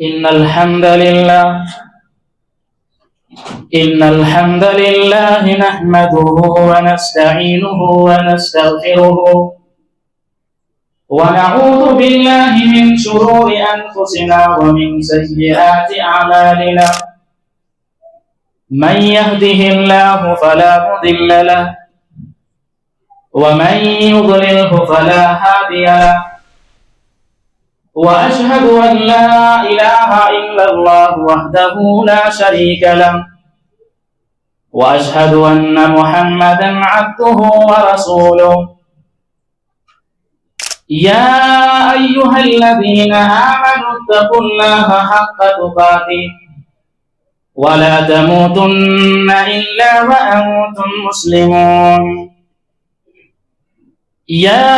إن الحمد لله نحمده ونستعينه ونستغفره ونعوذ بالله من شرور أنفسنا ومن سيئات أعمالنا من يهده الله فلا مضل له ومن يضلله فلا هادي له وأشهد أن لا إله إلا الله وحده لا شريك له وأشهد أن محمدا عبده ورسوله يا أيها الذين آمنوا اتقوا الله حق تقاته ولا تموتن إلا وأنتم مسلمون يا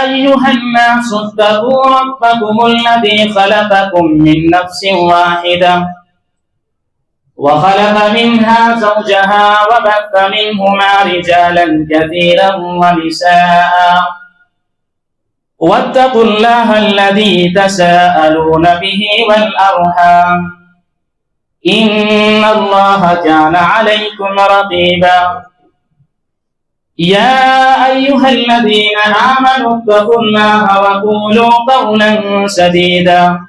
أيها الناس اتقوا ربكم الذي خلقكم من نفس واحدة وخلق منها زوجها وبث منهما رجالا كثيرا ونساء واتقوا الله الذي تساءلون به والأرحام إن الله كان عليكم رقيبا يا أيها الذين آمنوا اتقوا الله وقولوا قولا سديدا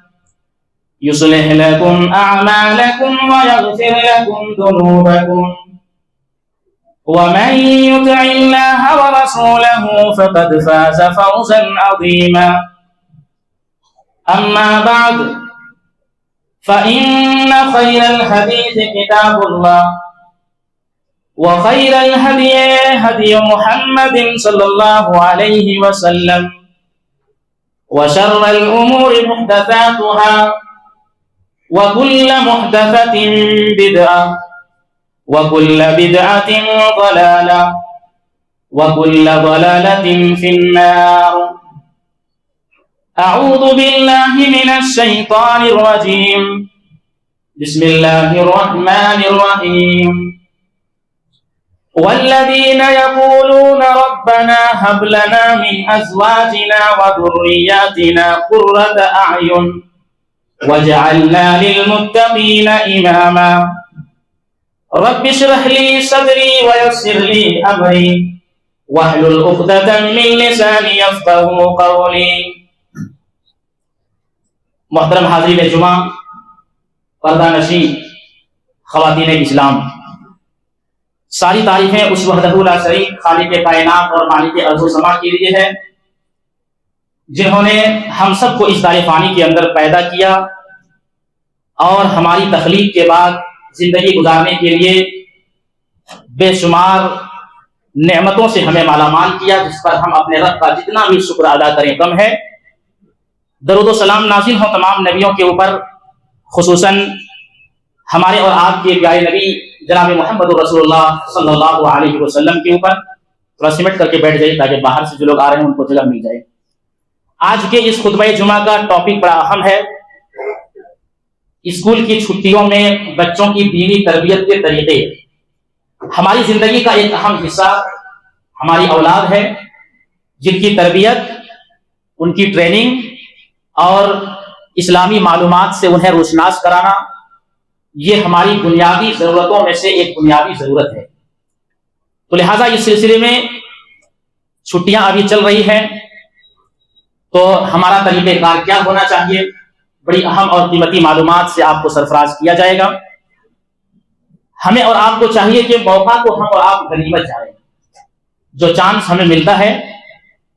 يصلح لكم أعمالكم ويغفر لكم ذنوبكم ومن يطع الله ورسوله فقد فاز فوزا عظيما أما بعد فإن خير الحديث كتاب الله وخير الهدي هدي محمد صلى الله عليه وسلم وشر الأمور محدثاتها وكل محدثة بدعة وكل بدعة ضلالة وكل ضلالة في النار أعوذ بالله من الشيطان الرجيم بسم الله الرحمن الرحيم والذين يقولون ربنا هب لنا من أزواجنا وذرياتنا قرة أعين واجعلنا للمتقين إماما رب اشرح لي صدري ويسر لي أمري واحلل عقدة من لساني يفقهوا قولي. محترم حاضرین جمعہ، پردہ نشین خواتین اسلام، ساری تعریفیں اس وحدہ لا شریک خالق کائنات اور مالک ارض و سما کے لیے ہے جنہوں نے ہم سب کو اس دار فانی کے اندر پیدا کیا اور ہماری تخلیق کے بعد زندگی گزارنے کے لیے بے شمار نعمتوں سے ہمیں مالا مال کیا، جس پر ہم اپنے رب کا جتنا بھی شکر ادا کریں کم ہے. درود و سلام نازل ہوں تمام نبیوں کے اوپر، خصوصاً ہمارے اور آپ کے پیارے نبی جناب محمد رسول اللہ صلی اللہ علیہ وسلم کے اوپر. تھوڑا سمٹ کر کے بیٹھ جائے تاکہ باہر سے جو لوگ آ رہے ہیں ان کو جگہ مل جائے. آج کے اس خطبہ جمعہ کا ٹاپک بڑا اہم ہے. اسکول کی چھٹیوں میں بچوں کی دینی تربیت کے طریقے. ہماری زندگی کا ایک اہم حصہ ہماری اولاد ہے، جن کی تربیت، ان کی ٹریننگ اور اسلامی معلومات سے انہیں روشناس کرانا، یہ ہماری بنیادی ضرورتوں میں سے ایک بنیادی ضرورت ہے. تو لہٰذا اس سلسلے میں چھٹیاں ابھی چل رہی ہیں تو ہمارا طریقہ کار کیا ہونا چاہیے، بڑی اہم اور قیمتی معلومات سے آپ کو سرفراز کیا جائے گا. ہمیں اور آپ کو چاہیے کہ موقع کو ہم اور آپ غنیمت جانیں. جو چانس ہمیں ملتا ہے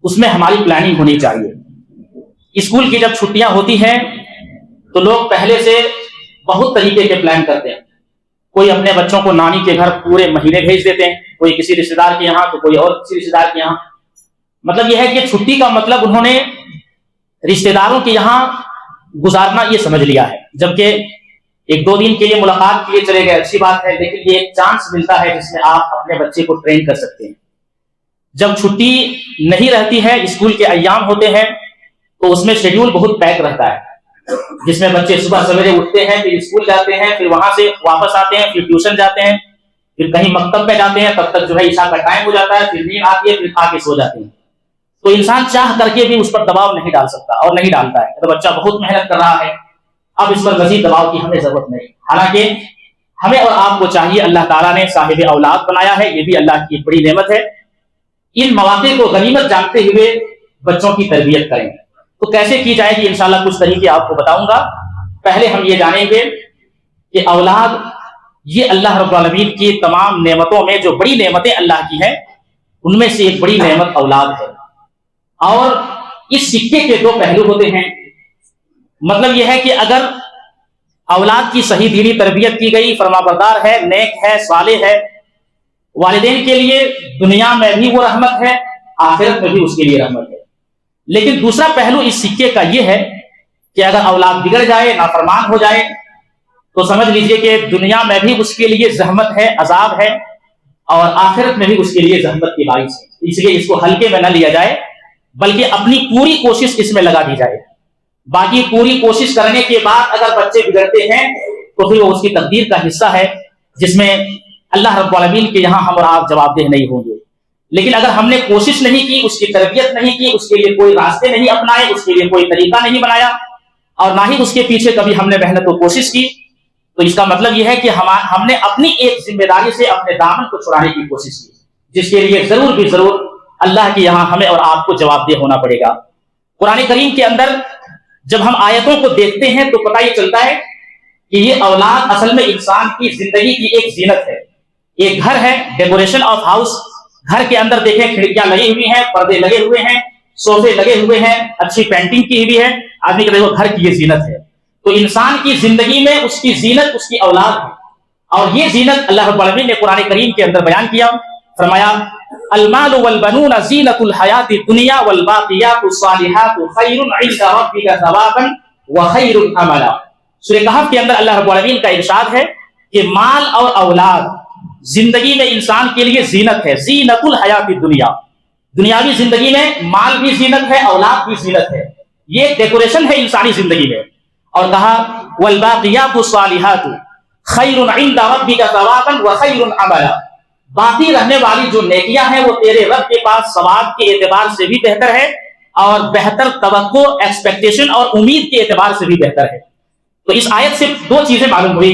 اس میں ہماری پلاننگ ہونی چاہیے. اسکول کی جب چھٹیاں ہوتی ہیں تو لوگ پہلے سے بہت طریقے کے پلان کرتے ہیں. کوئی اپنے بچوں کو نانی کے گھر پورے مہینے بھیج دیتے ہیں، کوئی کسی رشتے دار کے یہاں تو کوئی اور کسی رشتے دار کے یہاں. مطلب یہ ہے کہ چھٹی کا مطلب انہوں نے رشتے داروں کے یہاں گزارنا یہ سمجھ لیا ہے. جبکہ ایک دو دن کے لیے ملاقات کے لیے چلے گئے، اچھی بات ہے، لیکن یہ ایک چانس ملتا ہے جس میں آپ اپنے بچے کو ٹرین کر سکتے ہیں. جب چھٹی نہیں رہتی ہے، اسکول کے ایام ہوتے ہیں تو اس میں شیڈیول بہت پیک رہتا ہے، جس میں بچے صبح سویرے اٹھتے ہیں، پھر اسکول جاتے ہیں، پھر وہاں سے واپس آتے ہیں، پھر ٹیوشن جاتے ہیں، پھر کہیں مکتب میں جاتے ہیں، تب تک جو ہے عشاء کا ٹائم ہو جاتا ہے، پھر نیند آتی ہے، پھر کھا کے سو جاتے ہیں. تو انسان چاہ کر کے بھی اس پر دباؤ نہیں ڈال سکتا اور نہیں ڈالتا ہے. تو بچہ بہت محنت کر رہا ہے، اب اس پر مزید دباؤ کی ہمیں ضرورت نہیں. حالانکہ ہمیں اور آپ کو چاہیے، اللہ تعالیٰ نے صاحب اولاد بنایا ہے، یہ بھی اللہ کی ایک بڑی نعمت ہے. ان مواقع کو غنیمت جانتے ہوئے بچوں کی تربیت کریں. تو کیسے کی جائے گی، انشاءاللہ کچھ طریقے آپ کو بتاؤں گا. پہلے ہم یہ جانیں گے کہ اولاد یہ اللہ رب العالمین کی تمام نعمتوں میں جو بڑی نعمتیں اللہ کی ہیں ان میں سے ایک بڑی نعمت اولاد ہے. اور اس سکے کے دو پہلو ہوتے ہیں. مطلب یہ ہے کہ اگر اولاد کی صحیح دینی تربیت کی گئی، فرما بردار ہے، نیک ہے، صالح ہے، والدین کے لیے دنیا میں بھی وہ رحمت ہے، آخرت میں بھی اس کے لیے رحمت ہے. لیکن دوسرا پہلو اس سکے کا یہ ہے کہ اگر اولاد بگڑ جائے، نافرمان ہو جائے، تو سمجھ لیجئے کہ دنیا میں بھی اس کے لیے زحمت ہے، عذاب ہے، اور آخرت میں بھی اس کے لیے زحمت کی باعث ہے. اس لیے اس کو ہلکے میں نہ لیا جائے، بلکہ اپنی پوری کوشش اس میں لگا دی جائے. باقی پوری کوشش کرنے کے بعد اگر بچے بگڑتے ہیں تو پھر وہ اس کی تقدیر کا حصہ ہے، جس میں اللہ رب العالمین کے یہاں ہم اور آپ جواب دہ نہیں ہوں گے. لیکن اگر ہم نے کوشش نہیں کی، اس کی تربیت نہیں کی، اس کے لیے کوئی راستے نہیں اپنائے، اس کے لیے کوئی طریقہ نہیں بنایا، اور نہ ہی اس کے پیچھے کبھی ہم نے محنت و کوشش کی، تو اس کا مطلب یہ ہے کہ ہم نے اپنی ایک ذمہ داری سے اپنے دامن کو چھڑانے کی کوشش کی، جس کے لیے ضرور بھی ضرور اللہ کے یہاں ہمیں اور آپ کو جواب دہ ہونا پڑے گا. قرآن کریم کے اندر جب ہم آیتوں کو دیکھتے ہیں تو پتہ یہ چلتا ہے کہ یہ اولاد اصل میں انسان کی زندگی کی ایک زینت ہے. ایک گھر ہے، ڈیکوریشن آف ہاؤس. گھر کے اندر دیکھیں کھڑکیاں لگی ہوئی ہیں، پردے لگے ہوئے ہیں، صوفے لگے ہوئے ہیں، اچھی پینٹنگ کی ہوئی ہے. آدمی کہتے ہیں گھر کی یہ زینت ہے. تو انسان کی زندگی میں اس کی زینت اس کی اولاد ہے، اور یہ زینت اللہ رب العالمین نے قرآن کریم کے اندر بیان کیا. فرمایا المال والبنون زینت الحیات الدنیا والباقیات الصالحات خیر عند ربک ثوابا وخیر املا. سورہ کہف کے اندر اللہ رب العالمین کا ارشاد ہے کہ مال اور اولاد زندگی میں انسان کے لیے زینت ہے. زینت الحیات الدنیا، دنیاوی زندگی میں مال بھی زینت ہے، اولاد بھی زینت ہے. یہ ڈیکوریشن ہے انسانی زندگی میں. اور کہا والباقیات الصالحات خیر عند ربک ثوابا وخیر املا. باقی رہنے والی جو نیکیاں ہیں وہ تیرے رب کے پاس ثواب کے اعتبار سے بھی بہتر ہے، اور بہتر توقع، ایکسپیکٹیشن اور امید کے اعتبار سے بھی بہتر ہے. تو اس آیت سے دو چیزیں معلوم ہوئی.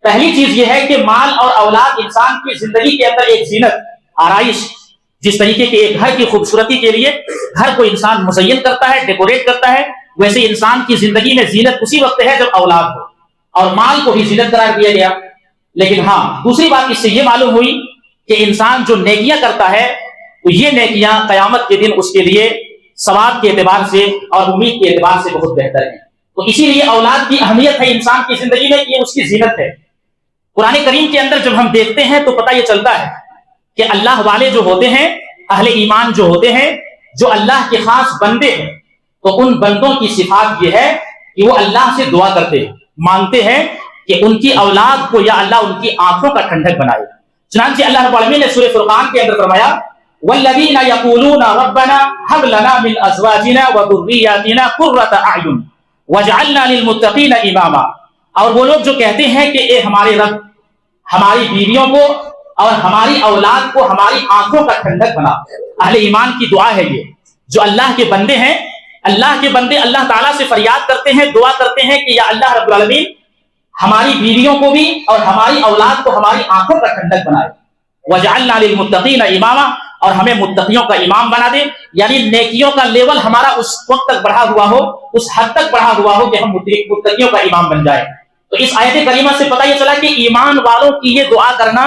پہلی چیز یہ ہے کہ مال اور اولاد انسان کی زندگی کے اندر ایک زینت، آرائش. جس طریقے کے ایک گھر کی خوبصورتی کے لیے گھر کو انسان مزین کرتا ہے، ڈیکوریٹ کرتا ہے، ویسے انسان کی زندگی میں زینت اسی وقت ہے جب اولاد ہو، اور مال کو بھی زینت قرار دیا گیا. لیکن ہاں، دوسری بات اس سے یہ معلوم ہوئی کہ انسان جو نیکیاں کرتا ہے تو یہ نیکیاں قیامت کے دن اس کے لیے ثواب کے اعتبار سے اور امید کے اعتبار سے بہت بہتر ہیں. تو اسی لیے اولاد کی اہمیت ہے انسان کی زندگی میں کہ اس کی زینت ہے. قرآن کریم کے اندر جب ہم دیکھتے ہیں تو پتہ یہ چلتا ہے کہ اللہ والے جو ہوتے ہیں، اہل ایمان جو ہوتے ہیں، جو اللہ کے خاص بندے ہیں، تو ان بندوں کی صفات یہ ہے کہ وہ اللہ سے دعا کرتے ہیں، مانگتے ہیں کہ ان کی اولاد کو یا اللہ ان کی آنکھوں کا ٹھنڈک بنائے. چنانچہ اللہ رب العالمین نے سورہ فرقان کے اندر فرمایا والذین یقولون ربنا هب لنا من ازواجنا وذریاتنا قرۃ اعین واجعلنا للمتقین اماما. اور وہ لوگ جو کہتے ہیں کہ اے ہمارے رب، ہماری بیویوں کو اور ہماری اولاد کو ہماری آنکھوں کا ٹھنڈک بنا. اہل ایمان کی دعا ہے یہ. جو اللہ کے بندے ہیں، اللہ کے بندے اللہ تعالیٰ سے فریاد کرتے ہیں، دعا کرتے ہیں کہ یا اللہ رب العالمین ہماری بیویوں کو بھی اور ہماری اولاد کو ہماری آنکھوں کا ٹھنڈک بنائے. وَجَعَلْنَا لِلْمُتَّقِينَ إِمَامًا، اور ہمیں متقیوں کا امام بنا دے. یعنی نیکیوں کا لیول ہمارا اس وقت تک بڑھا ہوا ہو، اس حد تک بڑھا ہوا ہو کہ ہم متقیوں کا امام بن جائیں. تو اس آیت کریمہ سے پتہ یہ چلا کہ ایمان والوں کی یہ دعا کرنا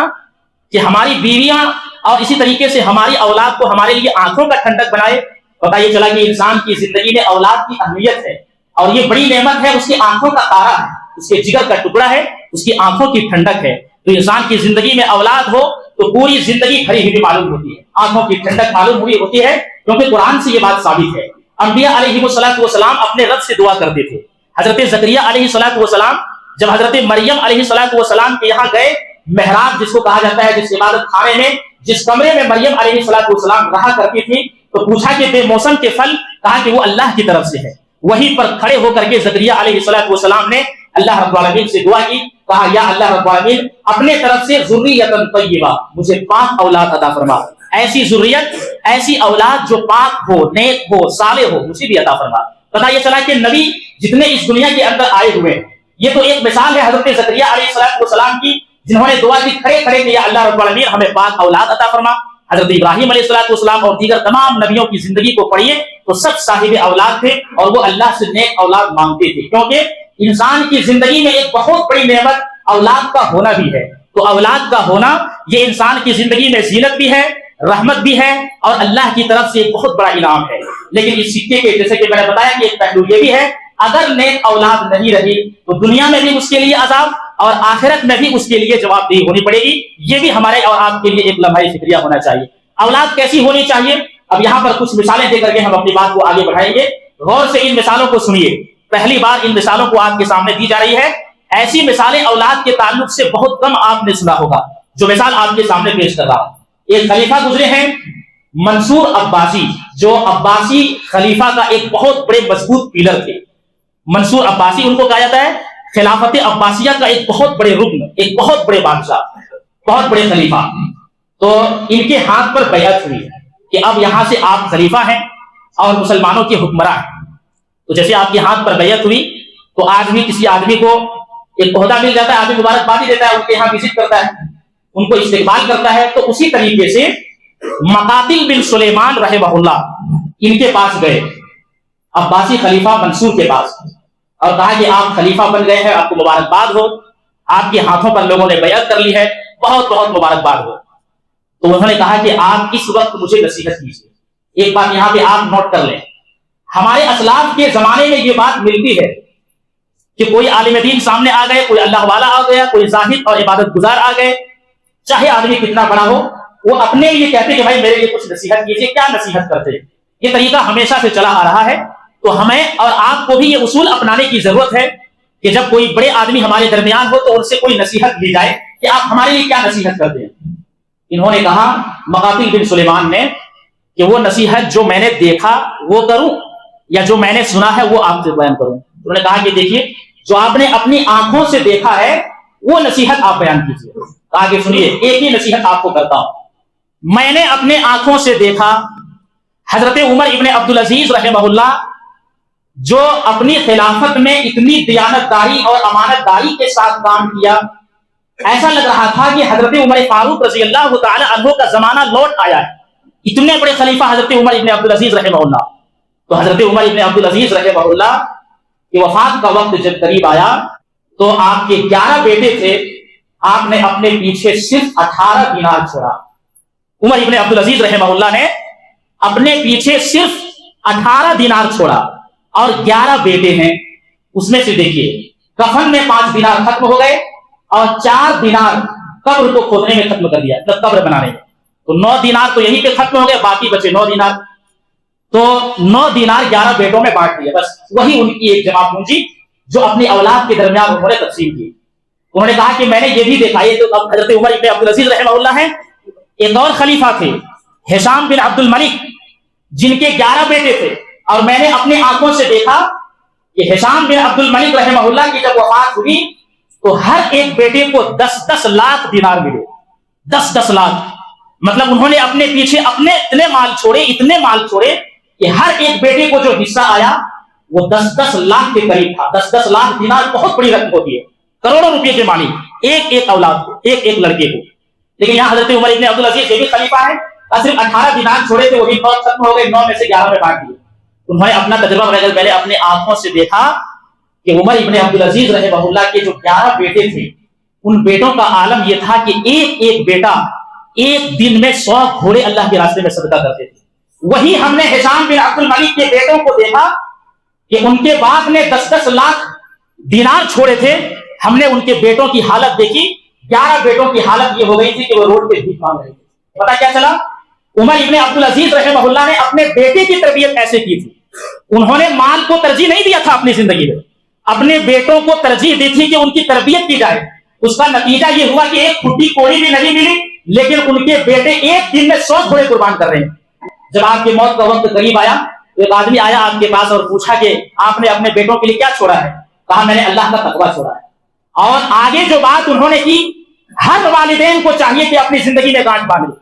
کہ ہماری بیویاں اور اسی طریقے سے ہماری اولاد کو ہمارے لیے آنکھوں کا ٹھنڈک بنائے. پتہ یہ چلا کہ انسان کی زندگی میں اولاد کی اہمیت ہے، اور یہ بڑی نعمت ہے، اس کی آنکھوں کا تارا ہے، اس کے جگر کا ٹکڑا ہے، اس کی آنکھوں کی ٹھنڈک ہے. تو انسان کی زندگی میں اولاد ہو تو پوری زندگی بھری ہوئی معلوم ہوتی ہے، آنکھوں کی ٹھنڈک معلوم ہوتی ہے، کیونکہ قرآن سے یہ بات ثابت ہے. انبیاء علیہ السلام اپنے رب سے دعا کرتے تھے. حضرت زکریا علیہ السلام جب حضرت مریم علیہ السلام کے یہاں گئے، محراب جس کو کہا جاتا ہے، جس عبادت خانے میں، جس کمرے میں مریم علیہ السلام رہا کرتی تھی، تو پوچھا کہ بے موسم کے پھل، کہا کہ وہ اللہ کی طرف سے ہے. وہیں پر کھڑے ہو کر کے زکریا علیہ السلام نے اللہ رب العالمین سے دعا کی، کہا یا اللہ رب العالمین اپنے طرف سے ذریۃ طیبہ، مجھے پاک اولاد عطا فرما. ایسی ذریت، ایسی اولاد جو پاک ہو، نیک ہو، صالح ہو، مجھے بھی عطا فرما. پتہ یہ چلا کہ نبی جتنے اس دنیا کے اندر آئے ہوئے ہیں یہ تو ایک مثال ہے حضرت زکریا علیہ السلام کی، جنہوں نے دعا کی کھڑے کھڑے کہ یا اللہ رب العالمین ہمیں پاک اولاد عطا فرما۔ حضرت ابراہیم علیہ السلام اور دیگر تمام نبیوں کی زندگی کو پڑھیے تو سب صاحب اولاد تھے اور وہ اللہ سے نیک اولاد مانگتے تھے، کیونکہ انسان کی زندگی میں ایک بہت بڑی نعمت اولاد کا ہونا بھی ہے۔ تو اولاد کا ہونا یہ انسان کی زندگی میں زینت بھی ہے، رحمت بھی ہے، اور اللہ کی طرف سے ایک بہت بڑا انعام ہے۔ لیکن اس سکے کے جیسے کہ میں نے بتایا کہ ایک پہلو یہ بھی ہے، اگر نیک اولاد نہیں رہی تو دنیا میں بھی اس کے لیے عذاب اور آخرت میں بھی اس کے لیے جواب دہی ہونی پڑے گی۔ یہ بھی ہمارے اور آپ کے لیے ایک لمحہ فکریہ ہونا چاہیے۔ اولاد کیسی ہونی چاہیے، اب یہاں پر کچھ مثالیں دے کر کے ہم اپنی بات کو آگے بڑھائیں گے۔ غور سے ان مثالوں کو سنیے، پہلی بار ان مثالوں کو آپ کے سامنے دی جا رہی ہے۔ ایسی مثالیں اولاد کے تعلق سے بہت کم آپ نے سنا ہوگا۔ جو مثال آپ کے سامنے پیش کر رہا ہوں، ایک خلیفہ گزرے ہیں منصور عباسی، جو عباسی خلیفہ کا ایک بہت بڑے مضبوط پیلر تھے۔ منصور عباسی ان کو کہا جاتا ہے خلافت عباسیہ کا ایک بہت بڑے رکن، ایک بہت بڑے بادشاہ، بہت بڑے خلیفہ۔ تو ان کے ہاتھ پر بیعت ہوئی کہ اب یہاں سے آپ خلیفہ ہیں اور مسلمانوں کے حکمراں ہیں۔ تو جیسے آپ کے ہاتھ پر بیعت ہوئی تو آج بھی کسی آدمی کو ایک عہدہ مل جاتا ہے، آدمی مبارکبادی دیتا ہے، ان کے یہاں وزٹ کرتا ہے، ان کو استقبال کرتا ہے۔ تو اسی طریقے سے مقاتل بن سلیمان رحمہ اللہ ان کے پاس گئے، عباسی خلیفہ منصور کے پاس، اور کہا کہ آپ خلیفہ بن گئے ہیں، آپ کو مبارکباد ہو، آپ کے ہاتھوں پر لوگوں نے بیعت کر لی ہے، بہت بہت مبارکباد ہو۔ تو انہوں نے کہا کہ آپ اس وقت مجھے نصیحت کیجیے۔ ایک بات یہاں پہ آپ نوٹ کر لیں، ہمارے اسلاف کے زمانے میں یہ بات ملتی ہے کہ کوئی عالم دین سامنے آ گئے، کوئی اللہ والا آ گیا، کوئی زاہد اور عبادت گزار آ گئے، چاہے آدمی کتنا بڑا ہو، وہ اپنے لیے کہتے کہ بھائی میرے لیے کچھ نصیحت کیجیے۔ کیا نصیحت کرتے؟ یہ طریقہ ہمیشہ سے چلا آ رہا ہے۔ تو ہمیں اور آپ کو بھی یہ اصول اپنانے کی ضرورت ہے کہ جب کوئی بڑے آدمی ہمارے درمیان ہو تو ان سے کوئی نصیحت لی جائے کہ آپ ہمارے لیے کیا نصیحت کرتے ہیں۔ انہوں نے کہا مقاتل بن سلیمان نے کہ وہ نصیحت جو میں نے دیکھا وہ کروں یا جو میں نے سنا ہے وہ آپ سے بیان کروں۔ انہوں نے کہا کہ دیکھیے، جو آپ نے اپنی آنکھوں سے دیکھا ہے وہ نصیحت آپ بیان کیجیے۔ کہا کہ سنیے، ایک ہی نصیحت آپ کو کرتا ہوں۔ میں نے اپنے آنکھوں سے دیکھا حضرت عمر ابن عبدالعزیز رحمہ اللہ، جو اپنی خلافت میں اتنی دیانتداری اور امانت داری کے ساتھ کام کیا، ایسا لگ رہا تھا کہ حضرت عمر فاروق رضی اللہ تعالی عنہ کا زمانہ لوٹ آیا ہے۔ اتنے بڑے خلیفہ حضرت عمر ابن عبدالعزیز رحمہ اللہ۔ تو حضرت عمر ابن عبدالعزیز رحمہ اللہ کی وفات کا وقت جب قریب آیا تو آپ کے 11 بیٹے تھے، آپ نے اپنے پیچھے صرف 18 دینار چھوڑا۔ عمر ابن عبدالعزیز رحمہ اللہ نے اپنے پیچھے صرف 18 دینار چھوڑا، اور 11 بیٹے ہیں، اس میں سے دیکھیے کفن میں 5 دینار ختم ہو گئے اور 4 دینار قبر کو کھودنے میں ختم کر دیا، مطلب قبر بنانے میں۔ تو 9 دینار تو یہیں پہ ختم ہو گئے، باقی بچے 9 دینار۔ تو 9 دینار 11 بیٹوں میں بانٹ دیے، بس وہی ان کی ایک جمع پونجی جو اپنی اولاد کے درمیان انہوں نے تقسیم کی۔ انہوں نے کہا کہ میں نے یہ بھی دیکھا، یہ تو اب حضرت عمر ابن عبدالعزیز رحمہ اللہ ہیں۔ ایک اور خلیفہ تھے ہشام بن عبد الملک، جن کے 11 بیٹے تھے، اور میں نے اپنی آنکھوں سے دیکھا کہ ہشام بن عبد الملک رحمہ اللہ کی جب وفات ہوئی تو ہر ایک بیٹے کو 10-10 لاکھ دینار ملے، 10-10 لاکھ۔ مطلب انہوں نے اپنے پیچھے اپنے اتنے مال چھوڑے کہ ہر ایک بیٹے کو جو حصہ آیا وہ 10-10 لاکھ کے قریب تھا۔ 10-10 لاکھ دینار بہت بڑی رقم ہوتی ہے، کروڑوں روپے کے مالک ایک اولاد کو، ایک لڑکے کو۔ لیکن یہاں حضرت عمر ابن عبدالعزیز یہ بھی خلیفہ ہے، صرف 18 دینار چھوڑے تھے، وہ بھی بہت ختم ہو گئے، 9 میں سے 11 میں بانٹ دیے۔ انہوں نے اپنا تجربہ بغیر میں نے اپنے آنکھوں سے دیکھا کہ عمر ابن عبدالعزیز رحمہ اللہ کے جو 11 بیٹے تھے، ان بیٹوں کا عالم یہ تھا کہ ایک بیٹا ایک دن میں 100 گھوڑے اللہ کے راستے میں صدقہ کرتے تھے۔ وہی ہم نے ہشام بن عبد الملک کے بیٹوں کو دیکھا کہ ان کے باپ نے 10-10 لاکھ دینار چھوڑے تھے، ہم نے ان کے بیٹوں کی حالت دیکھی، 11 بیٹوں کی حالت یہ ہو گئی تھی کہ وہ روڈ پہ بھیک مانگ رہے تھے۔ پتا کیا چلا؟ عمر ابن عبدالعزیز رحمہ اللہ نے اپنے بیٹے کی تربیت ایسے کی تھی، انہوں نے مال کو ترجیح نہیں دیا تھا اپنی زندگی میں، اپنے بیٹوں کو ترجیح دی تھی کہ ان کی تربیت کی جائے۔ اس کا نتیجہ یہ ہوا کہ ایک کھٹی کوڑی بھی نہیں ملی، لیکن ان کے بیٹے ایک دن میں 100 گھوڑے قربان کر رہے ہیں۔ جب آپ کی موت کا وقت قریب آیا تو ایک آدمی آیا آپ کے پاس اور پوچھا کہ آپ نے اپنے بیٹوں کے لیے کیا چھوڑا ہے؟ کہا میں نے اللہ کا تقویٰ چھوڑا ہے۔ اور آگے جو بات انہوں نے کی، ہر والدین کو چاہیے کہ اپنی زندگی میں گانٹھ باندھے۔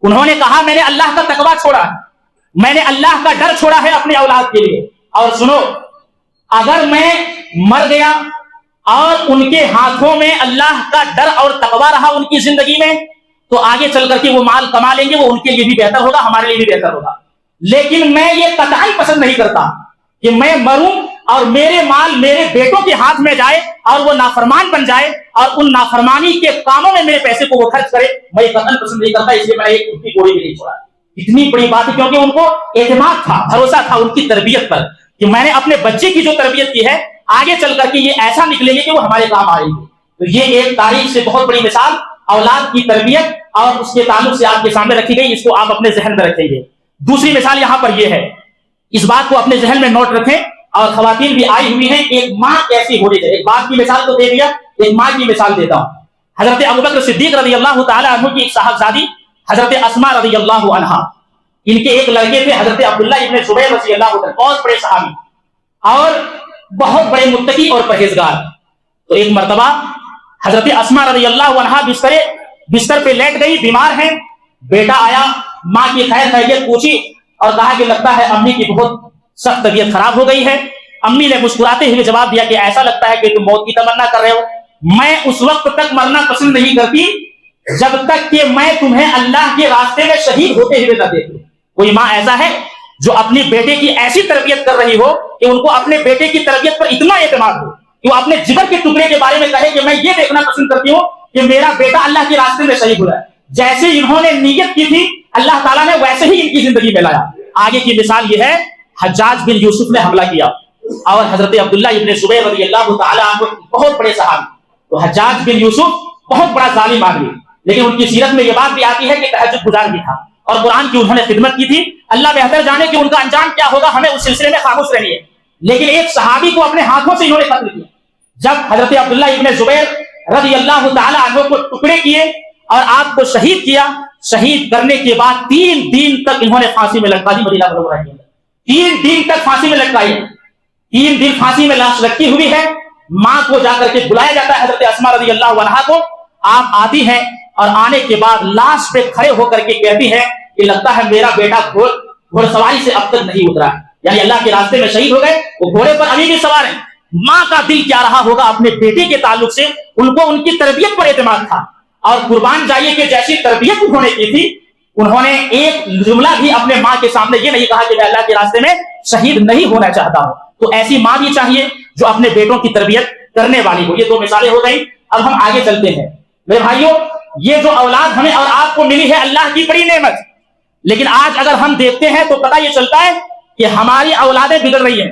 انہوں نے کہا میں نے اللہ کا تقویٰ چھوڑا ہے، میں نے اللہ کا ڈر چھوڑا ہے اپنے اولاد کے لیے۔ اور سنو، اگر میں مر گیا اور ان کے ہاتھوں میں اللہ کا ڈر اور تقویٰ رہا ان کی زندگی میں، تو آگے چل کر کے وہ مال کما لیں گے، وہ ان کے لیے بھی بہتر ہوگا، ہمارے لیے بھی بہتر ہوگا۔ لیکن میں یہ قطعاً پسند نہیں کرتا کہ میں مروں اور میرے مال میرے بیٹوں کے ہاتھ میں جائے اور وہ نافرمان بن جائے اور ان نافرمانی کے کاموں میں میرے پیسے کو وہ خرچ کرے، میں یہ قطعاً پسند نہیں کرتا۔ اس لیے میں نے ایک کی گولی بھی نہیں چھوڑا۔ اتنی بڑی بات ہے کیونکہ ان کو اعتماد تھا، بھروسہ تھا ان کی تربیت پر کہ میں نے اپنے بچے کی جو تربیت کی ہے آگے چل کر کے یہ ایسا نکلیں گے کہ وہ ہمارے کام آئیں گے۔ تو یہ ایک تاریخ سے بہت بڑی مثال اولاد کی تربیت اور اس کے تعلق سے آپ کے سامنے رکھی گئی، اس کو آپ اپنے ذہن میں رکھیں گے۔ دوسری مثال یہاں پر یہ ہے، اس بات کو اپنے ذہن میں نوٹ رکھیں، اور خواتین بھی آئی ہوئی ہیں، ایک ماں کیسی ہونی چاہیے۔ ایک باپ کی مثال تو دے دیا، ایک ماں کی مثال دیتا ہوں۔ حضرت ابوبکر صدیق رضی اللہ تعالی عنہ کی ایک صاحبزادی حضرت اسماء رضی اللہ عنہا، ان کے ایک لڑکے تھے حضرت عبداللہ ابن زبیر رضی اللہ عنہ، بہت بڑے صحابی اور بہت بڑے متقی اور پرہیزگار۔ تو ایک مرتبہ حضرت اسماء رضی اللہ عنہا بستر پہ لیٹ گئی، بیمار ہیں، بیٹا آیا، ماں کی خیر خیریت پوچھی اور کہا کہ لگتا ہے امی کی بہت سخت طبیعت خراب ہو گئی ہے۔ امی نے مسکراتے ہوئے جواب دیا کہ ایسا لگتا ہے کہ تم موت کی تمنا کر رہے ہو، میں اس وقت تک مرنا پسند نہیں کرتی جب تک کہ میں تمہیں اللہ کے راستے میں شہید ہوتے ہوئے نہ دیکھوں۔ کوئی ماں ایسا ہے جو اپنی بیٹے کی ایسی تربیت کر رہی ہو کہ ان کو اپنے بیٹے کی تربیت پر اتنا اعتماد ہو کہ وہ اپنے جگر کے ٹکڑے کے بارے میں کہے کہ میں یہ دیکھنا پسند کرتی ہوں کہ میرا بیٹا اللہ کے راستے میں شہید ہوا ہے، جیسے انہوں نے نیت کی تھی اللہ تعالیٰ نے ویسے ہی ان کی زندگی میں لایا۔ آگے کی مثال یہ ہے، حجاج بن یوسف نے حملہ کیا اور حضرت عبداللہ ابن زبیر رضی اللہ تعالی عنہ بہت بڑے صحابی، تو حجاج بن یوسف بہت بڑا ظالم آدمی، لیکن ان کی سیرت میں یہ بات بھی آتی ہے کہ تہجد گزار بھی تھا اور قرآن کی انہوں نے خدمت کی تھی۔ اللہ بہتر جانے کہ ان کا انجام کیا ہوگا، ہمیں اس سلسلے میں خاموش رہنی ہے، لیکن ایک صحابی کو اپنے ہاتھوں سے انہوں نے قتل کیا۔ جب حضرت عبداللہ ابن زبیر رضی اللہ تعالی عنہ کو ٹکڑے کیے اور آپ کو شہید کیا، شہید کرنے کے بعد 3 دن تک انہوں نے پھانسی میں لٹکا دی مدینہ منورہ کے اندر۔ 3 دن تک پھانسی میں لٹکائی، 3 دن پھانسی میں لاش لٹکی ہوئی ہے۔ ماں کو جا کر کے بلایا جاتا ہے حضرت اسماء رضی اللہ عنہا کو، آپ آتی ہیں اور آنے کے بعد لاش پہ کھڑے ہو کر کے کہتی ہے کہ لگتا ہے میرا بیٹا گھوڑ سواری سے اب تک نہیں اترا ہے، یعنی اللہ کے راستے میں شہید ہو گئے، وہ گھوڑے پر ابھی بھی سوار ہیں۔ ماں کا دل کیا رہا ہوگا اپنے بیٹے کے تعلق سے، ان کو ان کی تربیت پر اعتماد تھا، اور قربان جائیے کہ جیسی تربیت انہوں نے کی تھی، انہوں نے ایک جملہ بھی اپنے ماں کے سامنے یہ نہیں کہا کہ میں اللہ کے راستے میں شہید نہیں ہونا چاہتا ہوں۔ تو ایسی ماں بھی چاہیے جو اپنے بیٹوں کی تربیت کرنے والی ہو۔ یہ 2 مثالیں ہو گئی، اب ہم آگے چلتے ہیں۔ میرے بھائیوں، یہ جو اولاد ہمیں اور آپ کو ملی ہے اللہ کی بڑی نعمت، لیکن آج اگر ہم دیکھتے ہیں تو پتہ یہ چلتا ہے کہ ہماری اولادیں بگڑ رہی ہیں،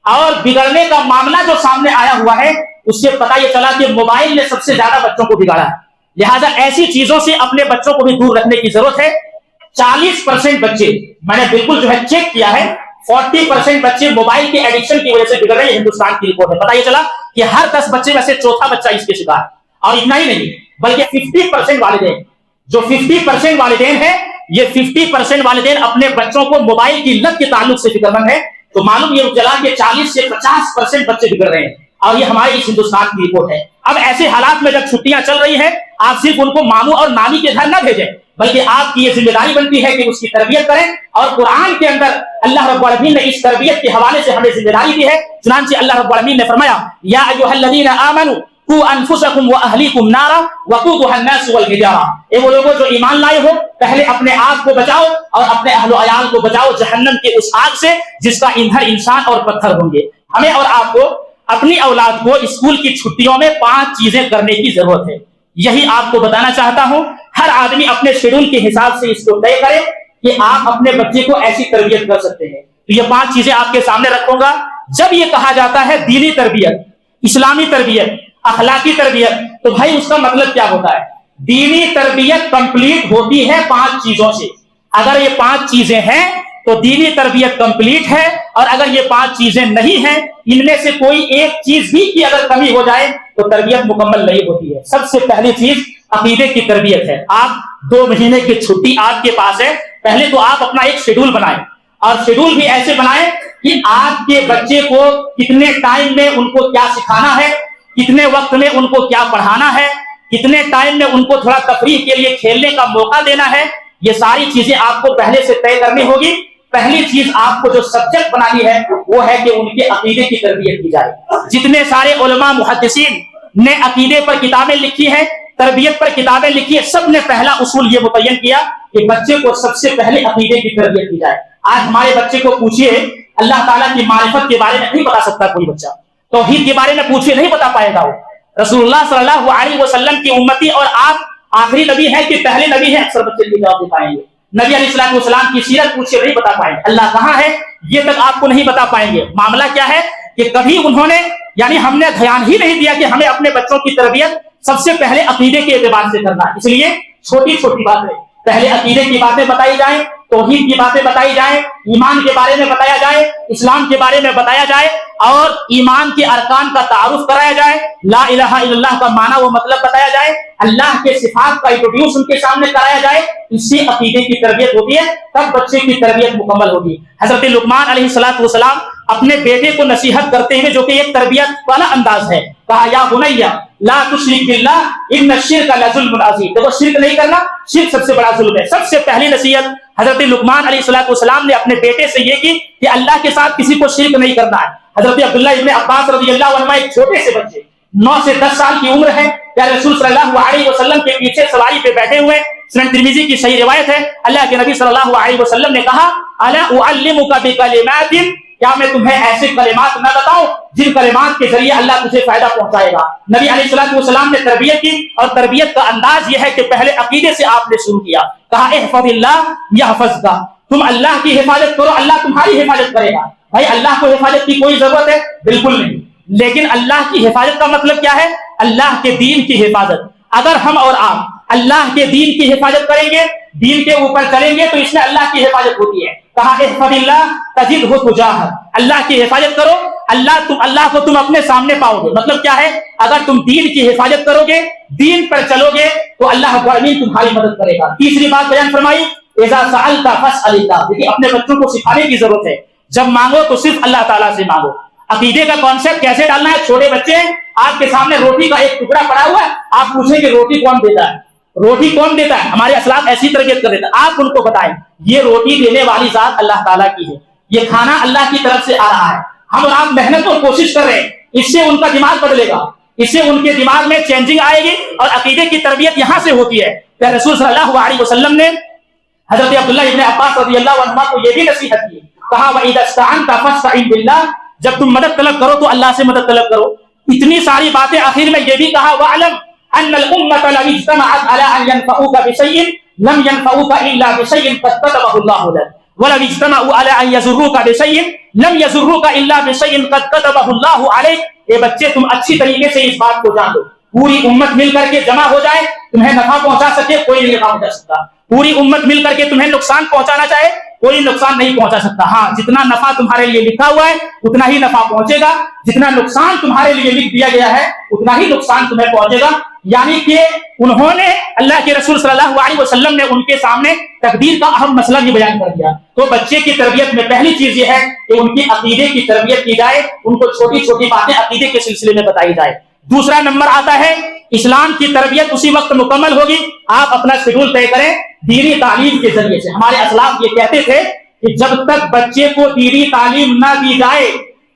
اور بگڑنے کا معاملہ جو سامنے آیا ہوا ہے اس سے پتہ یہ چلا کہ موبائل نے سب سے زیادہ بچوں کو بگاڑا ہے۔ لہٰذا ایسی چیزوں سے اپنے بچوں کو بھی دور رکھنے کی ضرورت ہے۔ 40% بچے، میں نے بالکل جو ہے چیک کیا ہے، 40% بچے موبائل کے ایڈکشن کی وجہ سے بگڑ رہے ہیں۔ ہندوستان کی رپورٹ ہے، پتہ یہ چلا کہ ہر 10 بچے میں سے چوتھا بچہ اس کے شکار ہے۔ اور اتنا ہی نہیں بلکہ 50% والدین، جو 50% والدین ہیں، یہ 50% والدین اپنے بچوں کو موبائل کی لت کے تعلق سے فکر مند ہے، تو معلوم یہ چلا کہ 40 سے 50% بچے بگڑ رہے ہیں، اور یہ ہماری اس ہندوستان کی رپورٹ ہے۔ اب ایسے حالات میں جب چھٹیاں چل رہی ہیں، آپ صرف ان کو ماموں اور نانی کے گھر نہ بھیجیں، بلکہ آپ کی یہ ذمہ داری بنتی ہے کہ اس کی تربیت کریں، اور قرآن کے اندر اللہ رب العالمین نے اس تربیت کے حوالے سے ہمیں ذمہ داری دی ہے۔ چنانچہ اللہ رب العالمین نے فرمایا، یا ایھا الذین آمنوا قوا انفسکم واہلیکم نارا وقودھا الناس والحجارہ، اے وہ لوگوں جو ایمان لائے ہو، پہلے اپنے آپ کو بچاؤ اور اپنے اہل و عیال کو بچاؤ جہنم کے اس آگ سے جس کا ایندھن انسان اور پتھر ہوں گے۔ ہمیں اور آپ کو اپنی اولاد کو اسکول کی چھٹیوں میں 5 چیزیں کرنے کی ضرورت ہے، یہی آپ کو بتانا چاہتا ہوں۔ ہر آدمی اپنے شیڈول کے حساب سے اس کو طے کرے کہ آپ اپنے بچے کو ایسی تربیت کر سکتے ہیں۔ تو یہ 5 چیزیں آپ کے سامنے رکھوں گا۔ جب یہ کہا جاتا ہے دینی تربیت، اسلامی تربیت، اخلاقی تربیت، تو بھائی اس کا مطلب کیا ہوتا ہے؟ دینی تربیت کمپلیٹ ہوتی ہے 5 چیزوں سے۔ اگر یہ 5 چیزیں ہیں تو دینی تربیت کمپلیٹ ہے، اور اگر یہ 5 چیزیں نہیں ہیں، ان میں سے کوئی ایک چیز بھی کی اگر کمی ہو جائے تو تربیت مکمل نہیں ہوتی ہے۔ سب سے پہلی چیز عقیدے کی تربیت ہے۔ آپ 2 مہینے کی چھٹی آپ کے پاس ہے، پہلے تو آپ اپنا ایک شیڈول بنائیں، اور شیڈول بھی ایسے بنائیں کہ آپ کے بچے کو کتنے ٹائم میں ان کو کیا سکھانا ہے، کتنے وقت میں ان کو کیا پڑھانا ہے، کتنے ٹائم میں ان کو تھوڑا تفریح کے لیے کھیلنے کا موقع دینا ہے۔ یہ ساری چیزیں آپ کو پہلے سے طے کرنی ہوگی، پہلی چیز آپ کو جو سبجیکٹ بنانی ہے وہ ہے کہ ان کے عقیدے کی تربیت کی جائے۔ جتنے سارے علماء محدثین نے عقیدے پر کتابیں لکھی ہیں، تربیت پر کتابیں لکھی ہے، سب نے پہلا اصول یہ متعین کیا کہ بچے کو سب سے پہلے عقیدے کی تربیت کی جائے۔ آج ہمارے بچے کو پوچھئے اللہ تعالیٰ کی معرفت کے بارے میں نہیں بتا سکتا کوئی بچہ، توحید کے بارے میں پوچھئے نہیں بتا پائے گا وہ۔ رسول اللہ صلی اللہ علیہ وسلم کی امتی اور آپ آخری نبی ہیں کہ پہلے نبی ہیں، اکثر بچے نہیں جواب دے پائیں گے۔ نبی علیہ الصلوۃ والسلام کی سیرت پوچھئے نہیں بتا پائیں گے، اللہ کہاں ہے یہ تک آپ کو نہیں بتا پائیں گے۔ معاملہ کیا ہے کہ کبھی انہوں نے یعنی ہم نے دھیان ہی نہیں دیا کہ ہمیں اپنے بچوں کی تربیت سب سے پہلے عقیدے کے اعتبار سے کرنا ہے۔ اس لیے چھوٹی چھوٹی باتیں پہلے عقیدے کی باتیں بتائی جائیں، توحید کی باتیں بتائی جائیں، ایمان کے بارے میں بتایا جائے، اسلام کے بارے میں بتایا جائے اور ایمان کے ارکان کا تعارف کرایا جائے، لا الہ الا اللہ کا معنی و مطلب بتایا جائے، اللہ کے صفات کا انٹروڈیوس ان کے سامنے کرایا جائے۔ اس سے عقیدے کی تربیت ہوتی ہے، تب بچے کی تربیت مکمل ہوگی۔ حضرت لقمان علیہ السلام اپنے بیٹے کو نصیحت کرتے ہیں جو کہ ایک تربیت والا انداز ہے، کہا یا بنیا لا تشرک باللہ ان الشرک لظلم عظیم۔ دیکھو شرک نہیں کرنا، شرک سب سے بڑا ظلم ہے۔ سب سے پہلی نصیحت حضرت لقمان علیہ السلام نے اپنے بیٹے سے یہ کی کہ اللہ کے ساتھ کسی کو شرک نہیں کرنا ہے۔ حضرت عبداللہ ابن عباس رضی اللہ عنہ ایک چھوٹے سے بچے 9 سے 10 سال کی عمر ہے، پیارے رسول صلی اللہ علیہ وسلم کے پیچھے سواری پہ بیٹھے ہوئے، سنن ترمذی کی صحیح روایت ہے، اللہ کے نبی صلی اللہ علیہ وسلم نے کہا الا اعلمک بکلمات، کیا میں تمہیں ایسے کلمات نہ بتاؤں جن کلمات کے ذریعے اللہ تجھے فائدہ پہنچائے گا۔ نبی علیہ الصلوۃ والسلام نے تربیت کی اور تربیت کا انداز یہ ہے کہ پہلے عقیدے سے آپ نے شروع کیا، کہا احفظ اللہ یحفظک، تم اللہ کی حفاظت کرو اللہ تمہاری حفاظت کرے گا۔ بھائی اللہ کو حفاظت کی کوئی ضرورت ہے؟ بالکل نہیں، لیکن اللہ کی حفاظت کا مطلب کیا ہے؟ اللہ کے دین کی حفاظت۔ اگر ہم اور آپ اللہ کے دین کی حفاظت کریں گے، دین کے اوپر چلیں گے تو اس میں اللہ کی حفاظت ہوتی ہے۔ کہا احفظ اللہ تجدہ تجاہک، اللہ کی حفاظت کرو اللہ کو تم اپنے سامنے پاؤ گے۔ مطلب کیا ہے؟ اگر تم دین کی حفاظت کرو گے، دین پر چلو گے تو اللہ رب العالمین تمہاری مدد کرے گا۔ تیسری بات بیان فرمائی اذا سألت فاسأل اللہ، دیکھیے اپنے بچوں کو سکھانے کی ضرورت ہے، جب مانگو تو صرف اللہ تعالیٰ سے مانگو۔ عقیدے کا کانسیپٹ کیسے ڈالنا ہے؟ چھوٹے بچے آپ کے سامنے روٹی کا ایک ٹکڑا پڑا ہوا ہے، آپ پوچھیں کہ روٹی کون دیتا ہے؟ روٹی کون دیتا ہے؟ ہمارے اسلاف ایسی تربیت کر دیتا ہے، آپ ان کو بتائیں یہ روٹی دینے والی ذات اللہ تعالیٰ کی ہے، یہ کھانا اللہ کی طرف سے آ رہا ہے، ہم اور آپ محنت اور کوشش کر رہے ہیں، اس سے ان کا دماغ بدلے گا، اس سے ان کے دماغ میں چینجنگ آئے گی اور عقیدے کی تربیت یہاں سے ہوتی ہے۔ پھر رسول صلی اللہ علیہ وسلم نے حضرت عبداللہ ابن عباس رضی اللہ عنہ کو یہ بھی نصیحت کی، کہا وَإِذَا اسْتَعَنْتَ فَاسْتَعِنْ بِاللَّهِ، جب تم مدد طلب کرو تو اللہ سے مدد طلب کرو۔ اتنی ساری باتیں آخر میں یہ بھی کہا وَعْلَمْ أَنَّ الْأُمَّةَ لَوِ اجْتَمَعَتْ عَلَىٰ أَن يَنْفَعُوكَ بِشَيْءٍ لَمْ يَنْفَعُوكَ إِلَّا بِشَيْءٍ قَدْ كَتَبَهُ اللَّهُ لَكَ وَلَوِ اجْتَمَعُوا عَلَىٰ أَن يَضُرُّوكَ بِشَيْءٍ لَمْ يَضُرُّوكَ إِلَّا بِشَيْءٍ قَدْ كَتَبَهُ اللَّهُ عَلَيْكَ۔ اے بچے تم اچھی طریقے سے اس بات کو جان لو، پوری امت مل کر کے جمع ہو جائے تمہیں نفع پہنچا سکے کوئی نہیں نفع پہنچا سکتا، پوری امت مل کر کے تمہیں نقصان پہنچانا چاہے کوئی نقصان نہیں پہنچا سکتا۔ ہاں جتنا نفع تمہارے لیے لکھا ہوا ہے اتنا ہی نفع پہنچے گا، جتنا نقصان تمہارے لیے لکھ دیا گیا ہے اتنا ہی نقصان تمہیں پہنچے گا۔ یعنی کہ انہوں نے اللہ کے رسول صلی اللہ علیہ وسلم نے ان کے سامنے تقدیر کا اہم مسئلہ بھی بیان کر دیا۔ تو بچے کی تربیت میں پہلی چیز یہ ہے کہ ان کی عقیدے کی تربیت کی جائے، ان کو چھوٹی چھوٹی باتیں عقیدے کے سلسلے میں بتائی جائے۔ دوسرا نمبر آتا ہے اسلام کی تربیت اسی وقت مکمل ہوگی آپ اپنا شیڈول طے کریں دینی تعلیم کے ذریعے سے۔ ہمارے اسلاف یہ کہتے تھے کہ جب تک بچے کو دینی تعلیم نہ دی جائے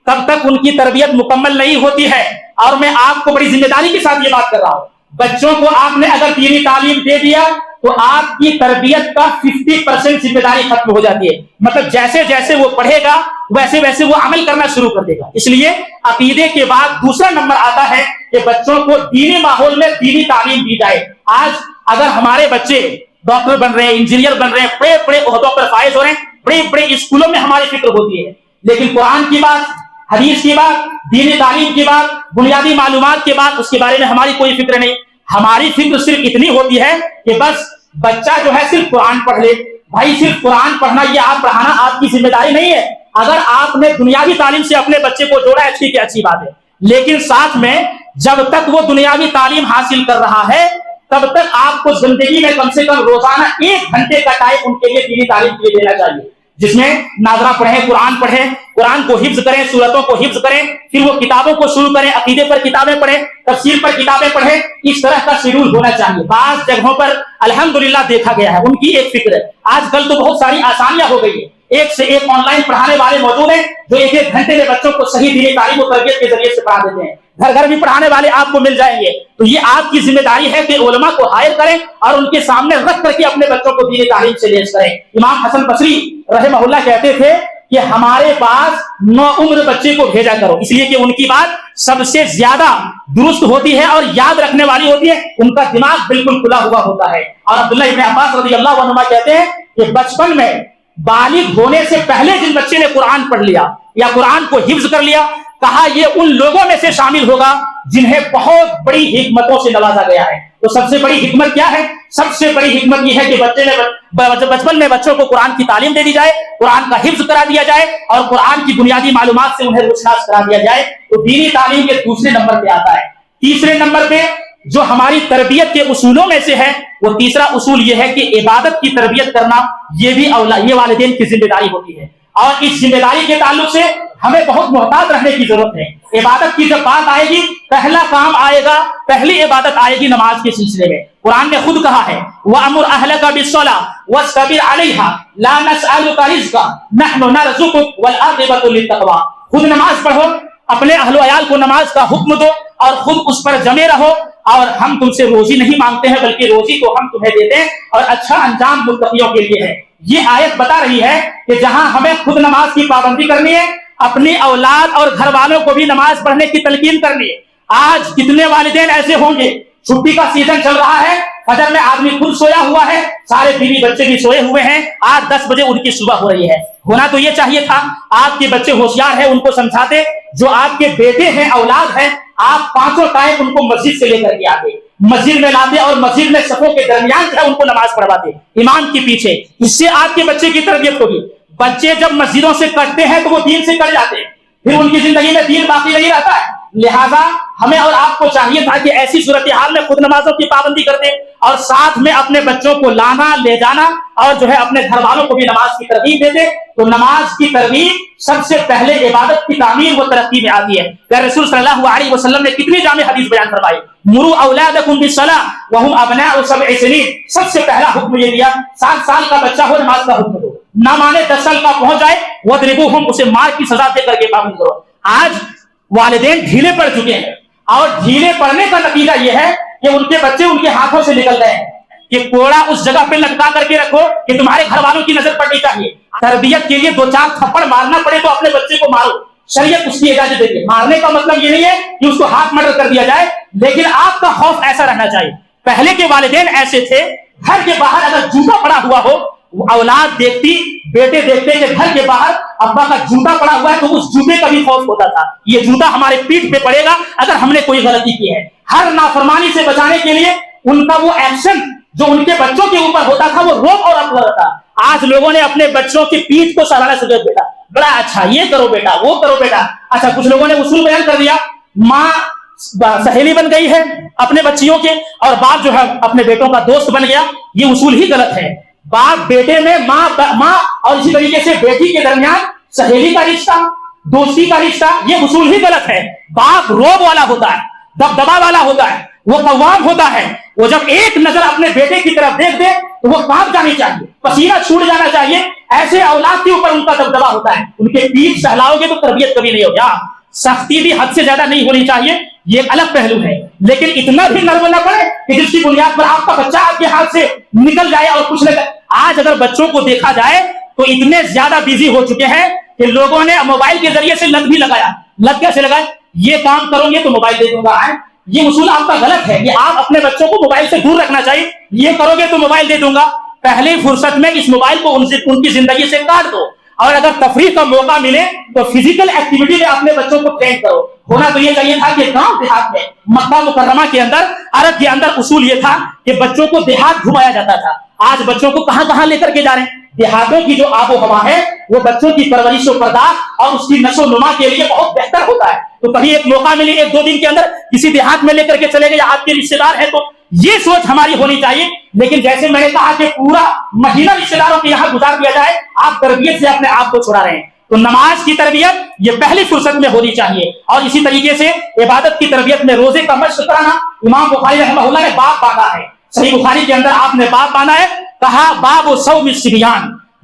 تب تک ان کی تربیت مکمل نہیں ہوتی ہے۔ اور میں آپ کو بڑی ذمہ داری کے ساتھ یہ بات کر رہا ہوں، بچوں کو آپ نے اگر دینی تعلیم دے دیا تو آپ کی تربیت کا 50% ذمہ داری ختم ہو جاتی ہے۔ مطلب جیسے جیسے وہ پڑھے گا ویسے ویسے وہ عمل کرنا شروع کر دے گا۔ اس لیے عقیدے کے بعد دوسرا نمبر آتا ہے کہ بچوں کو دینی ماحول میں دینی تعلیم دی جائے۔ آج اگر ہمارے بچے ڈاکٹر بن رہے ہیں، انجینئر بن رہے ہیں، بڑے بڑے عہدوں پر فائز ہو رہے ہیں، بڑے بڑے اسکولوں میں ہماری فکر ہوتی ہے، لیکن قرآن کی بات، حدیث کی بات، دینی تعلیم کی بات، بنیادی معلومات کے بعد اس کے بارے میں ہماری کوئی فکر نہیں۔ ہماری فکر صرف اتنی ہوتی ہے کہ بس بچہ جو ہے صرف قرآن پڑھ لے۔ بھائی صرف قرآن پڑھنا یہ آپ پڑھانا آپ کی ذمہ داری نہیں ہے۔ اگر آپ نے دنیاوی تعلیم سے اپنے بچے کو جوڑا ہے ٹھیک ہے، اچھی بات ہے، لیکن ساتھ میں جب تک وہ دنیاوی تعلیم حاصل کر رہا ہے تب تک آپ کو زندگی میں کم سے کم روزانہ 1 گھنٹے کا ٹائم ان کے لیے دینی تعلیم کے لیے دینا چاہیے، جس میں ناظرہ پڑھیں، قرآن کو حفظ کریں، سورتوں کو حفظ کریں، پھر وہ کتابوں کو شروع کریں، عقیدے پر کتابیں پڑھیں، تفسیر پر کتابیں پڑھیں۔ اس طرح کا شیڈول ہونا چاہیے۔ بعض جگہوں پر الحمدللہ دیکھا گیا ہے ان کی ایک فکر ہے۔ آج کل تو بہت ساری آسانیاں ہو گئی ہے، ایک سے ایک آن لائن پڑھانے والے موجود ہیں جو ایک ایک گھنٹے میں بچوں کو صحیح دینی تعلیم و تربیت کے ذریعے سے پڑھا دیتے ہیں. گھر گھر بھی پڑھانے والے آپ کو مل جائیں گے. تو یہ آپ کی ذمہ داری ہے کہ علماء کو ہائر کریں اور ان کے سامنے رکھ کر کے اپنے بچوں کو دینی تعلیم سے لیس کریں. امام حسن بصری رحمہ اللہ کہتے تھے کہ ہمارے پاس 9 عمر بچے کو بھیجا کرو، اس لیے کہ ان کی بات سب سے زیادہ درست ہوتی ہے اور یاد رکھنے والی ہوتی ہے، ان کا دماغ بالکل کھلا ہوا ہوتا ہے. اور عبداللہ ابن عباس رضی اللہ عنہما کہتے ہیں کہ بچپن میں بالغ ہونے سے پہلے جن بچے نے قرآن پڑھ لیا یا قرآن کو حفظ کر لیا، کہا یہ ان لوگوں میں سے شامل ہوگا جنہیں بہت بڑی حکمتوں سے نوازا گیا ہے. تو سب سے بڑی حکمت کیا ہے؟ سب سے بڑی حکمت یہ ہے کہ بچپن میں بچوں کو قرآن کی تعلیم دے دی جائے، قرآن کا حفظ کرا دیا جائے اور قرآن کی بنیادی معلومات سے انہیں روشناس کرا دیا جائے. تو دینی تعلیم کے دوسرے نمبر پہ آتا ہے. تیسرے نمبر پہ جو ہماری تربیت کے اصولوں میں سے ہے وہ تیسرا اصول یہ ہے کہ عبادت کی تربیت کرنا یہ بھی یہ والدین کی ذمہ داری ہوتی ہے. اور اس ذمہ داری کے تعلق سے ہمیں بہت محتاط رہنے کی ضرورت ہے. عبادت کی جب بات آئے گی پہلا کام آئے گا، پہلی عبادت آئے گی نماز کے سلسلے میں. قرآن نے خود کہا ہے وَأَمُرْ أَهْلَكَ بِالصَّلَاةِ وَاصْطَبِرْ عَلَيْهَا لَا نَسْأَلُكَ رِزْقًا نَحْنُ نَرْزُقُكَ وَالْعَاقِبَةُ لِلتَّقْوَىٰ. خود نماز پڑھو، اپنے اہل و عیال کو نماز کا حکم دو اور خود اس پر جمے رہو، اور ہم تم سے روزی نہیں مانگتے ہیں بلکہ روزی تو ہم تمہیں دیتے ہیں اور اچھا انجام متقیوں کے لیے ہے. یہ آیت بتا رہی ہے کہ جہاں ہمیں خود نماز کی پابندی کرنی ہے، اپنی اولاد اور گھر والوں کو بھی نماز پڑھنے کی تلقین کرنی ہے. آج کتنے والدین ایسے ہوں گے، چھٹی کا سیزن چل رہا ہے، فجر میں آدمی خود سویا ہوا ہے، سارے بیوی بچے بھی سوئے ہوئے ہیں، 8-10 بجے ان کی صبح ہو رہی ہے. ہونا تو یہ چاہیے تھا آپ کے بچے ہوشیار ہیں ان کو سمجھاتے، جو آپ کے بیٹے ہیں اولاد ہیں آپ 5 ٹائم ان کو مسجد سے لے کر کے آتے، مسجد میں لاتے اور مسجد میں صفوں کے درمیان جو ہے ان کو نماز پڑھواتے امام کے پیچھے. اس سے آپ کے بچے کی تربیت ہوگی. بچے جب مسجدوں سے کٹتے ہیں تو وہ دین سے کٹ جاتے ہیں، پھر ان کی زندگی میں دین باقی نہیں رہتا ہے. لہذا ہمیں اور آپ کو چاہیے تھا کہ ایسی صورتحال میں خود نمازوں کی پابندی کرتے اور ساتھ میں اپنے بچوں کو لانا لے جانا اور جو ہے اپنے گھر والوں کو بھی نماز کی ترغیب دیتے. تو نماز کی ترغیب سب سے پہلے عبادت کی تعمیر و ترقی میں آتی ہے. کہ رسول صلی اللہ علیہ وسلم نے کتنی جامع حدیث بیان فرمائی، مروا اولادکم بالصلاۃ وهم ابناء 7 سنین. سب سے پہلا حکم یہ دیا 7 سال کا بچہ ہو نماز کا حکم دو، نہ مانے 10 سال کا پہنچ جائے وَاضْرِبُوهُمْ اسے مار کی سزا دے کر کے پابند کرو. آج والدین ڈھیلے پڑ چکے ہیں اور ڈھیلے پڑنے کا نتیجہ یہ ہے کہ ان کے بچے ان کے ہاتھوں سے نکل گئے ہیں کہ کوڑا اس جگہ پہ لٹکا کر کے رکھو کہ تمہارے گھر والوں کی نظر پڑنی چاہیے. تربیت کے لیے 2-4 تھپڑ مارنا پڑے تو اپنے بچے کو مارو، شریعت اس کی اجازت دیتی ہے. مارنے کا مطلب یہ نہیں ہے کہ اس کو ہاتھ مرڈر کر دیا جائے، لیکن آپ کا خوف ایسا رہنا چاہیے. پہلے کے والدین ایسے تھے، گھر کے باہر اگر جوتا پڑا ہوا ہو اولاد دیکھتی، بیٹے دیکھتے کہ گھر کے باہر ابا کا جوتا پڑا ہوا ہے تو اس جوتے کا بھی خوف ہوتا تھا، یہ جوتا ہمارے پیٹھ پہ پڑے گا اگر ہم نے کوئی غلطی کی ہے. ہر نافرمانی سے بچانے کے لیے ان کا وہ ایکشن جو ان کے بچوں کے اوپر ہوتا تھا وہ روک اور اپنا تھا. آج لوگوں نے اپنے بچوں کی پیٹھ کو سراہنا سے بیٹا بڑا اچھا یہ کرو بیٹا وہ کرو بیٹا. اچھا کچھ لوگوں نے اصول بیان کر دیا، ماں سہیلی بن گئی ہے اپنے بچیوں کے اور باپ جو ہے اپنے بیٹوں کا دوست بن گیا. یہ اصول ہی غلط ہے. باپ بیٹے میں، ماں اور اسی طریقے سے بیٹی کے درمیان سہیلی کا رشتہ، دوستی کا رشتہ، یہ اصول ہی غلط ہے. باپ روب والا ہوتا ہے، دبدبا والا ہوتا ہے، وہ قوام ہوتا ہے. وہ جب ایک نظر اپنے بیٹے کی طرف دیکھ دے تو وہ کانپ جانی چاہیے، پسینہ چھوٹ جانا چاہیے. ایسے اولاد کے اوپر ان کا دبدبا ہوتا ہے. ان کے پیٹھ سہلاؤ گے تو تربیت کبھی نہیں ہوگی. سختی بھی حد سے زیادہ نہیں ہونی چاہیے، یہ ایک الگ پہلو ہے، لیکن اتنا بھی نرم نہ پڑے کہ جس کی بنیاد پر آپ کا بچہ آپ کے ہاتھ سے نکل جائے اور کچھ نہ. آج اگر بچوں کو دیکھا جائے تو اتنے زیادہ بیزی ہو چکے ہیں کہ لوگوں نے موبائل کے ذریعے سے لت بھی لگایا. لت کیسے لگائے؟ یہ کام کرو گے تو موبائل دے دوں گا. یہ اصول آپ کا غلط ہے. یہ آپ اپنے بچوں کو موبائل سے دور رکھنا چاہیے. یہ کرو گے تو موبائل دے دوں گا. پہلی فرصت میں اس موبائل کو ان کی زندگی سے کاٹ دو اور اگر تفریح کا موقع ملے تو فزیکل ایکٹیویٹی میں اپنے بچوں کو ٹرین کرو. ہونا تو یہ چاہیے تھا کہ گاؤں دیہات میں مکہ مکرمہ کے اندر عرب کے اندر اصول یہ تھا کہ بچوں کو دیہات گھمایا جاتا تھا. آج بچوں کو کہاں کہاں لے کر کے جا رہے ہیں. دیہاتوں کی جو آب و ہوا ہے وہ بچوں کی پرورش و پرداخت اور اس کی نشو و نما کے لیے بہت بہتر ہوتا ہے. تو کبھی ایک موقع ملے 1-2 دن کے اندر کسی دیہات میں لے کر کے چلے گئے یا آپ کے رشتے دار ہیں تو یہ سوچ ہماری ہونی چاہیے. لیکن جیسے میں نے کہا کہ پورا مہینہ رشتے داروں کے یہاں گزار دیا جائے، آپ تربیت سے اپنے آپ کو چھڑا رہے ہیں. تو نماز کی تربیت یہ پہلی فرصت میں ہونی چاہیے. اور اسی طریقے سے عبادت کی تربیت میں روزے کا مشق کرانا. امام بخاری رحمہ اللہ نے باب باندھا ہے، صحیح بخاری کے اندر آپ نے باب باندھا ہے، کہا باب صوم الصبیان،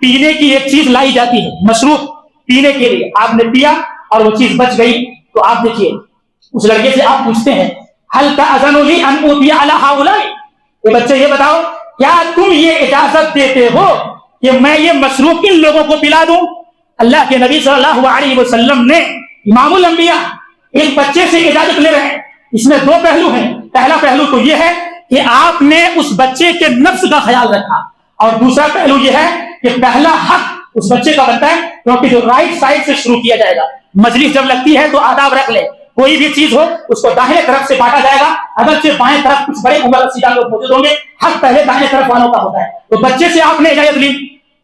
پینے کی ایک چیز لائی جاتی ہے مشروب پینے کے لیے, آپ نے پیا اور وہ چیز بچ گئی, تو آپ دیکھیے اس لڑکے سے آپ پوچھتے ہیں هل تأذن لي ان اوتي على هؤلاء, یہ بچے یہ بتاؤ کیا تم یہ اجازت دیتے ہو کہ میں یہ مشروب ان لوگوں کو پلا دوں؟ اللہ کے نبی صلی اللہ علیہ وسلم نے امام الانبیاء ایک بچے سے اجازت لے رہے ہیں. اس میں دو پہلو ہیں. پہلا پہلو تو یہ ہے کہ آپ نے اس بچے کے نفس کا خیال رکھا, اور دوسرا پہلو یہ ہے کہ پہلا حق اس بچے کا بنتا ہے, کیونکہ جو رائٹ سائڈ سے شروع کیا جائے گا. مجلس جب لگتی ہے تو آداب رکھ لے, کوئی بھی چیز ہو اس کو داہنے طرف سے بانٹا جائے گا, اگرچہ بائیں طرف کچھ بڑے عمر رسیدہ لوگ موجود ہوں گے, حق پہلے داہنے طرف والوں کا ہوتا ہے. تو بچے سے آپ نے اجازت لی,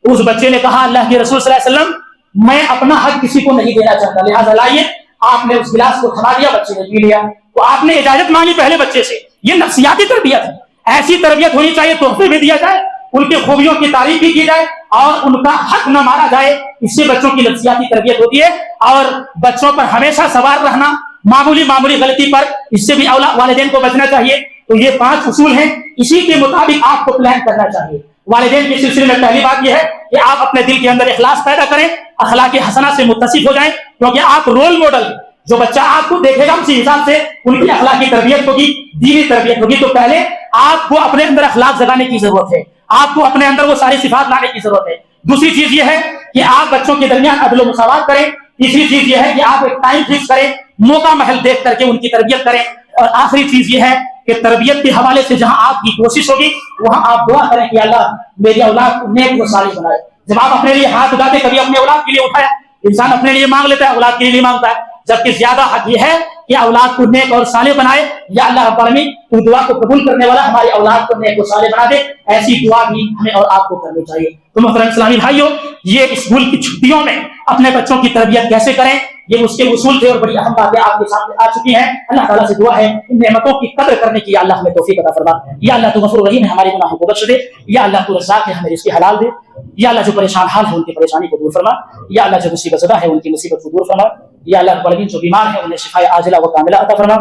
اس بچے نے کہا اللہ کے رسول صلی اللہ علیہ وسلم میں اپنا حق کسی کو نہیں دینا چاہتا, لہٰذا لائیے. آپ نے اس گلاس کو تھما دیا, بچے نے پی لیا. تو آپ نے اجازت مانگی پہلے بچے سے. یہ نفسیاتی تربیت ہے. ایسی تربیت ہونی چاہیے, تحفے بھی دیا جائے, ان کے خوبیوں کی تعریف بھی کی جائے, اور ان کا حق نہ مارا جائے. اس سے بچوں کی نفسیاتی تربیت ہوتی ہے. اور بچوں پر ہمیشہ سوار رہنا معمولی غلطی پر, اس سے بھی والدین کو بچنا چاہیے. تو یہ 5 اصول ہیں, اسی کے مطابق آپ کو پلان کرنا چاہیے. والدین کے سلسلے میں پہلی بات یہ ہے کہ آپ اپنے دل کے اندر اخلاص پیدا کریں, اخلاق حسنہ سے متصف ہو جائیں, کیونکہ آپ رول ماڈل ہیں. جو بچہ آپ کو دیکھے گا اسی حساب سے ان کی اخلاقی تربیت ہوگی, دینی تربیت ہوگی. تو پہلے آپ کو اپنے اندر اخلاق جگانے کی ضرورت ہے, آپ کو اپنے اندر وہ ساری صفات لانے کی ضرورت ہے. دوسری چیز یہ ہے کہ آپ بچوں کے درمیان عدل و مساوات کریں. تیسری چیز یہ ہے کہ آپ ایک ٹائم فکس کریں, موقع محل دیکھ کر کے ان کی تربیت کریں. اور آخری چیز یہ ہے کہ تربیت کے حوالے سے جہاں آپ کی کوشش ہوگی وہاں آپ دعا کریں کہ اللہ میری اولاد کو نیک و صالح بنائے. جب آپ اپنے لیے ہاتھ اٹھاتے, کبھی اپنے اولاد کے لیے اٹھایا, انسان اپنے لیے مانگ لیتا ہے, اولاد کے لیے نہیں مانگتا ہے. جبکہ زیادہ حق یہ ہے کہ اولاد کو نیک اور صالح بنائے. یا اللہ رب العالمین تو دعا کو قبول کرنے والا ہماری اولاد کو نیک و صالح بنا دے. ایسی دعا بھی ہمیں اور آپ کو کرنی چاہیے. تو محترم اسلامی بھائیوں, یہ اسکول کی چھٹیوں میں اپنے بچوں کی تربیت کیسے کریں, یہ اس کے اصول تھے, اور بڑی اہم باتیں آپ کے سامنے آ چکی ہیں. اللہ تعالیٰ سے دعا ہے ان نعمتوں کی قدر کرنے کی, یا اللہ ہمیں توفیق عطا فرما. یا اللہ تو غفور رحیم ہے, ہمارے گناہوں کو بخش دے. یا اللہ تو رزاق ہے, ہمیں رزق حلال دے. یا اللہ جو پریشان حال ہے ان کی پریشانی کو دور فرما. یا اللہ جو مصیبت زدہ ہے ان کی مصیبت کو دور فرما. یا اللہ رب العالمین جو بیمار ہیں انہیں شفاء عاجلہ و کاملہ عطا فرما.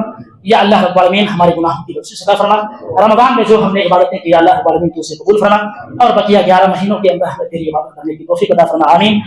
یا اللہ رب العالمین ہمارے گناہوں کی بخشش عطا فرما. رمضان میں جو ہم نے عبادتیں کی, یا اللہ رب العالمین تو اسے قبول فرما, اور بقیہ 11 مہینوں کے اندر ہمیں تیری عبادت کرنے کی توفیق عطا فرما. آمین.